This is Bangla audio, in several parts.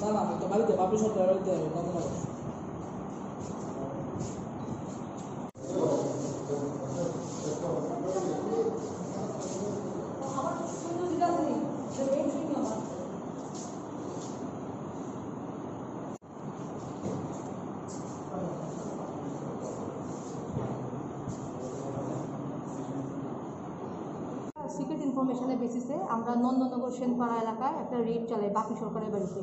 না না, তো বাড়িতে বাপি সরকার বাড়িতে নন্দনগর। সিক্রেট ইনফরমেশনের বেসিসে আমরা নন্দনগর সেনপাড়া এলাকায় একটা রেড চালাই বাপি সরকারের বাড়িতে।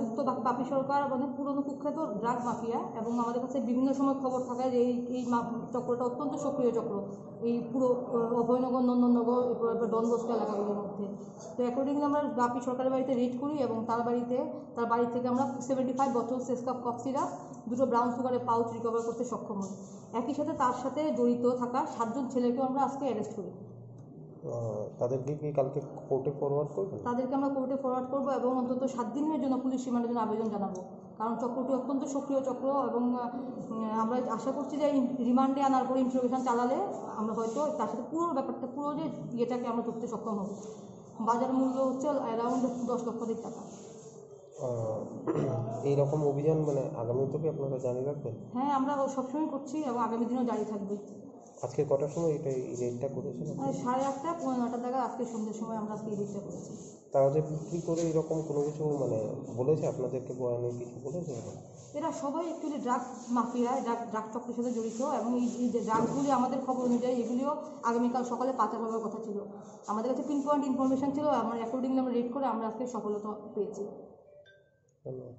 উক্ত বাপি সরকার মানে পুরনো কুখ্যাত ড্রাগ মাফিয়া, এবং আমাদের কাছে বিভিন্ন সময় খবর থাকায় যে এই চক্রটা অত্যন্ত সক্রিয় চক্র এই পুরো অভয়নগর, নন্দননগর, এরপর ডন বস্কো এলাকাগুলির মধ্যে। তো অ্যাকর্ডিংলি আমরা বাপি সরকারের বাড়িতে রেড করি এবং তার বাড়ি থেকে আমরা 75 বটল সেসকাপ কফ সিরাপ, 2টো ব্রাউন সুগারের পাউচ রিকভার করতে সক্ষম হই। একই সাথে তার সাথে জড়িত থাকা 7 জন ছেলেকেও আমরা আজকে অ্যারেস্ট করি। তাদেরকে কি কালকে কোর্টে ফরওয়ার্ড করবেন? তাদেরকে আমরা কোর্টে ফরওয়ার্ড করবো এবং অন্তত 7 দিনের জন্য পুলিশ রিমান্ডের জন্য আবেদন জানাবো, কারণ চক্রটি অত্যন্ত সক্রিয় চক্র। এবং আমরা আশা করছি যে রিমান্ডে আনার পরে ইন্টারোগেশন চালালে আমরা হয়তো তার সাথে পুরো ব্যাপারটা, পুরো যে ইয়েটাকে আমরা ধরতে সক্ষম হব। বাজার মূল্য হচ্ছে অ্যারাউন্ড 10 লক্ষাধিক টাকা। এইরকম অভিযান মানে আগামী থেকে আপনারা জারি রাখবেন? হ্যাঁ, আমরা সবসময় করছি এবং আগামী দিনেও জারি থাকবে। আজকে কটার সময় এই রেডটা করেছেন? 8:30 9:30 টাকা আজকে সন্ধ্যের সময় আমরা আজকে এই রেডটা করেছি। তারা যে বিক্রি করে এরকম কোনো কিছু মানে বলেছে আপনাদেরকে, বয়ানে কিছু বলেছে? এরা সবাই অ্যাকচুয়ালি ড্রাগ মাফিয়া, ড্রাগ চক্রের সাথে জড়িত, এবং এই যে ড্রাগগুলি আমাদের খবর অনুযায়ী এগুলিও আগামীকাল সকালে পাচার হওয়ার কথা ছিল। আমাদের কাছে পিন পয়েন্ট ইনফরমেশন ছিল, আমরা অ্যাকর্ডিংলি আমরা রেড করে আমরা আজকে সফলতা পেয়েছি। ধন্যবাদ।